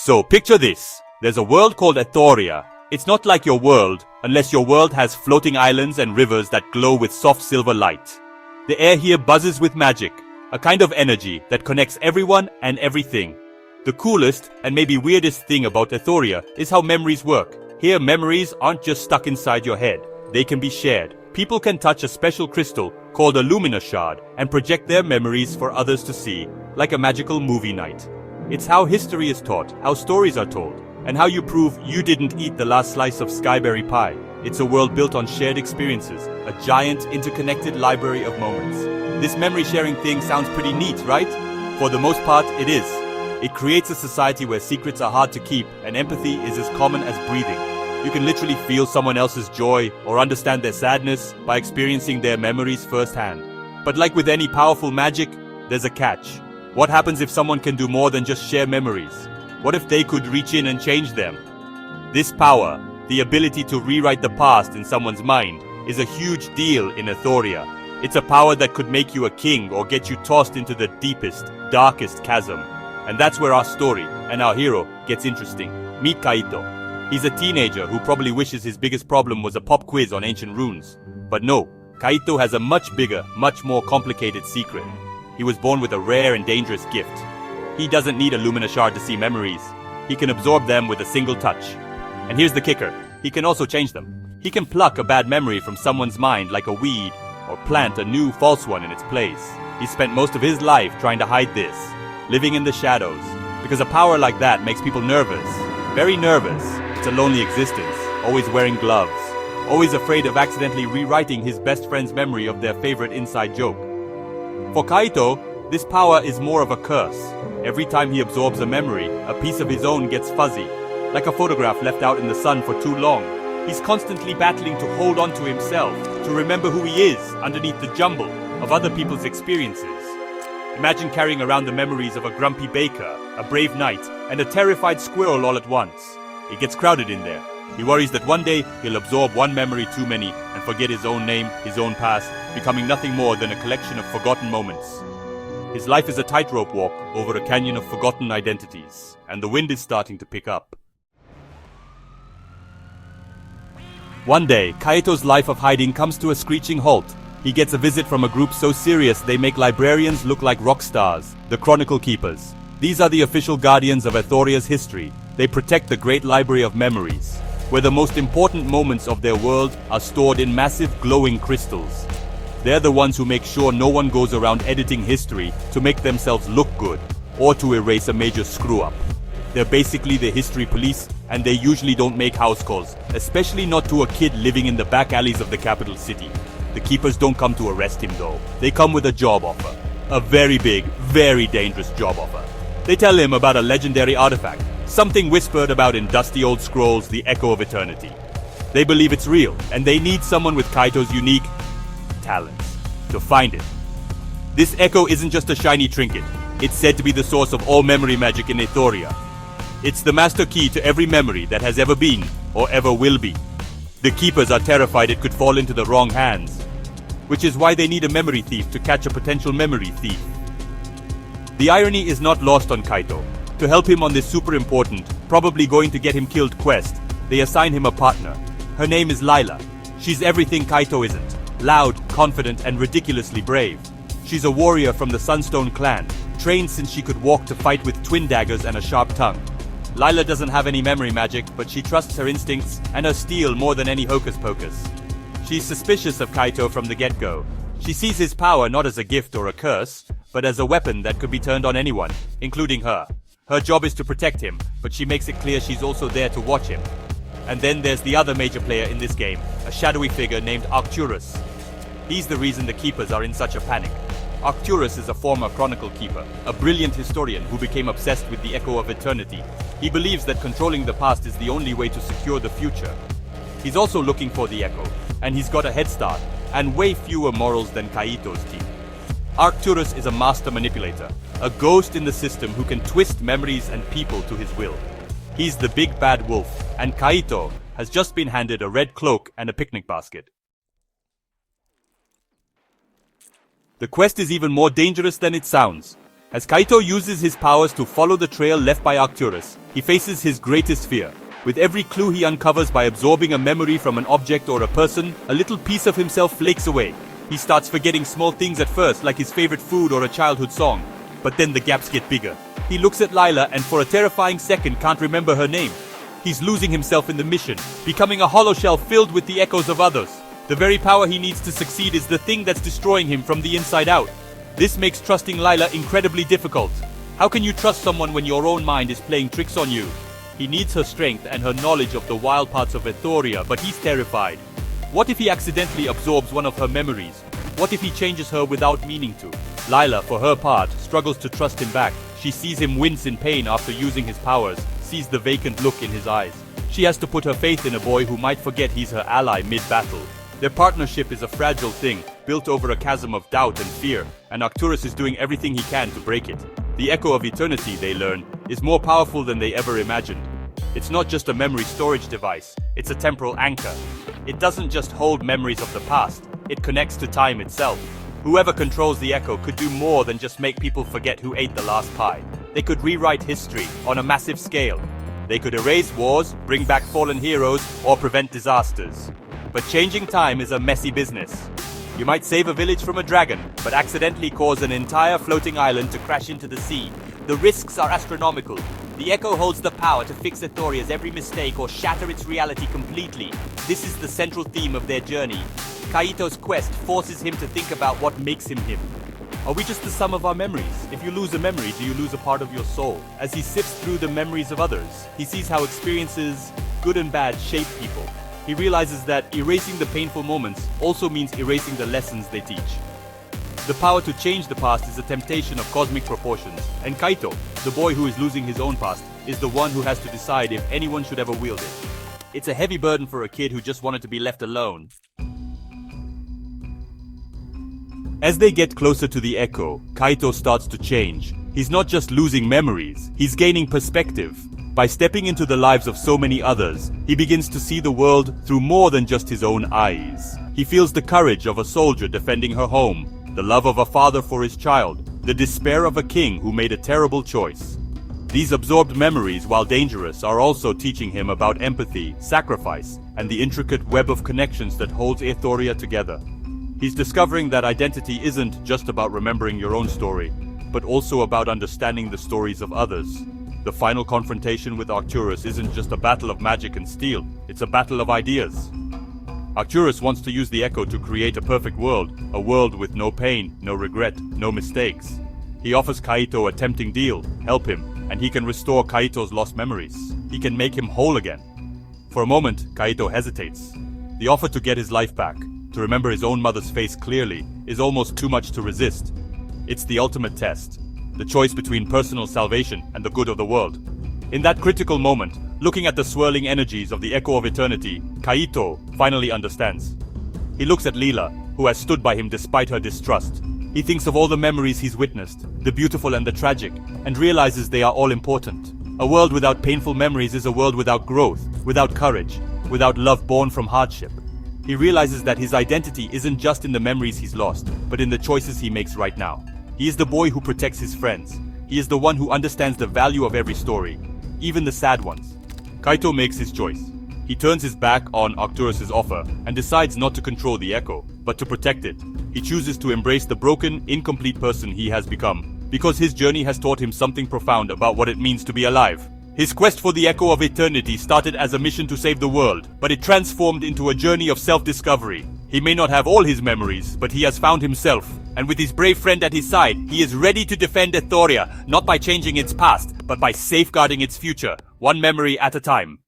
So picture this. There's a world called Aethoria. It's not like your world, unless your world has floating islands and rivers that glow with soft silver light. The air here buzzes with magic, a kind of energy that connects everyone and everything. The coolest and maybe weirdest thing about Aethoria is how memories work. Here, memories aren't just stuck inside your head. They can be shared. People can touch a special crystal called a Lumina shard and project their memories for others to see, like a magical movie night. It's how history is taught, how stories are told, and how you prove you didn't eat the last slice of skyberry pie. It's a world built on shared experiences, a giant interconnected library of moments. This memory sharing thing sounds pretty neat, right? For the most part, it is. It creates a society where secrets are hard to keep and empathy is as common as breathing. You can literally feel someone else's joy or understand their sadness by experiencing their memories firsthand. But like with any powerful magic, there's a catch. What happens if someone can do more than just share memories? What if they could reach in and change them? This power, the ability to rewrite the past in someone's mind, is a huge deal in Aethoria. It's a power that could make you a king or get you tossed into the deepest, darkest chasm. And that's where our story and our hero gets interesting. Meet Kaito. He's a teenager who probably wishes his biggest problem was a pop quiz on ancient runes. But no, Kaito has a much bigger, much more complicated secret. He was born with a rare and dangerous gift. He doesn't need a Lumina shard to see memories. He can absorb them with a single touch. And here's the kicker. He can also change them. He can pluck a bad memory from someone's mind like a weed, or plant a new false one in its place. He spent most of his life trying to hide this, living in the shadows, because a power like that makes people nervous. Very nervous. It's a lonely existence, always wearing gloves, always afraid of accidentally rewriting his best friend's memory of their favorite inside joke. For Kaito, this power is more of a curse. Every time he absorbs a memory, a piece of his own gets fuzzy, like a photograph left out in the sun for too long. He's constantly battling to hold on to himself, to remember who he is underneath the jumble of other people's experiences. Imagine carrying around the memories of a grumpy baker, a brave knight, and a terrified squirrel all at once. It gets crowded in there. He worries that one day he'll absorb one memory too many and forget his own name, his own past, becoming nothing more than a collection of forgotten moments. His life is a tightrope walk over a canyon of forgotten identities, and the wind is starting to pick up. One day, Kaito's life of hiding comes to a screeching halt. He gets a visit from a group so serious they make librarians look like rock stars, the Chronicle Keepers. These are the official guardians of Aethoria's history. They protect the great library of memories, where the most important moments of their world are stored in massive glowing crystals. They're the ones who make sure no one goes around editing history to make themselves look good, or to erase a major screw-up. They're basically the history police, and they usually don't make house calls, especially not to a kid living in the back alleys of the capital city. The Keepers don't come to arrest him though. They come with a job offer. A very big, very dangerous job offer. They tell him about a legendary artifact, something whispered about in dusty old scrolls, the Echo of Eternity. They believe it's real, and they need someone with Kaito's unique talents to find it. This echo isn't just a shiny trinket. It's said to be the source of all memory magic in Aethoria. It's the master key to every memory that has ever been or ever will be. The Keepers are terrified it could fall into the wrong hands, which is why they need a memory thief to catch a potential memory thief. The irony is not lost on Kaito. To help him on this super important, probably going to get him killed quest, they assign him a partner. Her name is Lila. She's everything Kaito isn't. Loud, confident, and ridiculously brave. She's a warrior from the Sunstone clan, trained since she could walk to fight with twin daggers and a sharp tongue. Lila doesn't have any memory magic, but she trusts her instincts and her steel more than any hocus pocus. She's suspicious of Kaito from the get-go. She sees his power not as a gift or a curse, but as a weapon that could be turned on anyone, including her. Her job is to protect him, but she makes it clear she's also there to watch him. And then there's the other major player in this game, a shadowy figure named Arcturus. He's the reason the Keepers are in such a panic. Arcturus is a former Chronicle Keeper, a brilliant historian who became obsessed with the Echo of Eternity. He believes that controlling the past is the only way to secure the future. He's also looking for the Echo, and he's got a head start, and way fewer morals than Kaito's team. Arcturus is a master manipulator, a ghost in the system who can twist memories and people to his will. He's the big bad wolf, and Kaito has just been handed a red cloak and a picnic basket. The quest is even more dangerous than it sounds. As Kaito uses his powers to follow the trail left by Arcturus, he faces his greatest fear. With every clue he uncovers by absorbing a memory from an object or a person, a little piece of himself flakes away. He starts forgetting small things at first, like his favorite food or a childhood song. But then the gaps get bigger. He looks at Lila and for a terrifying second can't remember her name. He's losing himself in the mission, becoming a hollow shell filled with the echoes of others. The very power he needs to succeed is the thing that's destroying him from the inside out. This makes trusting Lila incredibly difficult. How can you trust someone when your own mind is playing tricks on you? He needs her strength and her knowledge of the wild parts of Aethoria, but he's terrified. What if he accidentally absorbs one of her memories? What if he changes her without meaning to? Lila, for her part, struggles to trust him back. She sees him wince in pain after using his powers, sees the vacant look in his eyes. She has to put her faith in a boy who might forget he's her ally mid-battle. Their partnership is a fragile thing, built over a chasm of doubt and fear, and Arcturus is doing everything he can to break it. The echo of eternity, they learn, is more powerful than they ever imagined. It's not just a memory storage device, it's a temporal anchor. It doesn't just hold memories of the past, it connects to time itself. Whoever controls the echo could do more than just make people forget who ate the last pie. They could rewrite history on a massive scale. They could erase wars, bring back fallen heroes, or prevent disasters. But changing time is a messy business. You might save a village from a dragon, but accidentally cause an entire floating island to crash into the sea. The risks are astronomical. The Echo holds the power to fix Aethoria's every mistake or shatter its reality completely. This is the central theme of their journey. Kaito's quest forces him to think about what makes him him. Are we just the sum of our memories? If you lose a memory, do you lose a part of your soul? As he sifts through the memories of others, he sees how experiences, good and bad, shape people. He realizes that erasing the painful moments also means erasing the lessons they teach. The power to change the past is a temptation of cosmic proportions, and Kaito, the boy who is losing his own past, is the one who has to decide if anyone should ever wield it. It's a heavy burden for a kid who just wanted to be left alone. As they get closer to the Echo, Kaito starts to change. He's not just losing memories, he's gaining perspective. By stepping into the lives of so many others, he begins to see the world through more than just his own eyes. He feels the courage of a soldier defending her home, the love of a father for his child, the despair of a king who made a terrible choice. These absorbed memories, while dangerous, are also teaching him about empathy, sacrifice, and the intricate web of connections that holds Aethoria together. He's discovering that identity isn't just about remembering your own story, but also about understanding the stories of others. The final confrontation with Arcturus isn't just a battle of magic and steel, it's a battle of ideas. Arcturus wants to use the Echo to create a perfect world, a world with no pain, no regret, no mistakes. He offers Kaito a tempting deal, help him, and he can restore Kaito's lost memories. He can make him whole again. For a moment, Kaito hesitates. The offer to get his life back, to remember his own mother's face clearly, is almost too much to resist. It's the ultimate test. The choice between personal salvation and the good of the world. In that critical moment, looking at the swirling energies of the Echo of Eternity, Kaito finally understands. He looks at Lila, who has stood by him despite her distrust. He thinks of all the memories he's witnessed, the beautiful and the tragic, and realizes they are all important. A world without painful memories is a world without growth, without courage, without love born from hardship. He realizes that his identity isn't just in the memories he's lost, but in the choices he makes right now. He is the boy who protects his friends. He is the one who understands the value of every story, even the sad ones. Kaito makes his choice. He turns his back on Arcturus' offer and decides not to control the Echo, but to protect it. He chooses to embrace the broken, incomplete person he has become, because his journey has taught him something profound about what it means to be alive. His quest for the Echo of Eternity started as a mission to save the world, but it transformed into a journey of self-discovery. He may not have all his memories, but he has found himself. And with his brave friend at his side, he is ready to defend Aethoria, not by changing its past, but by safeguarding its future, one memory at a time.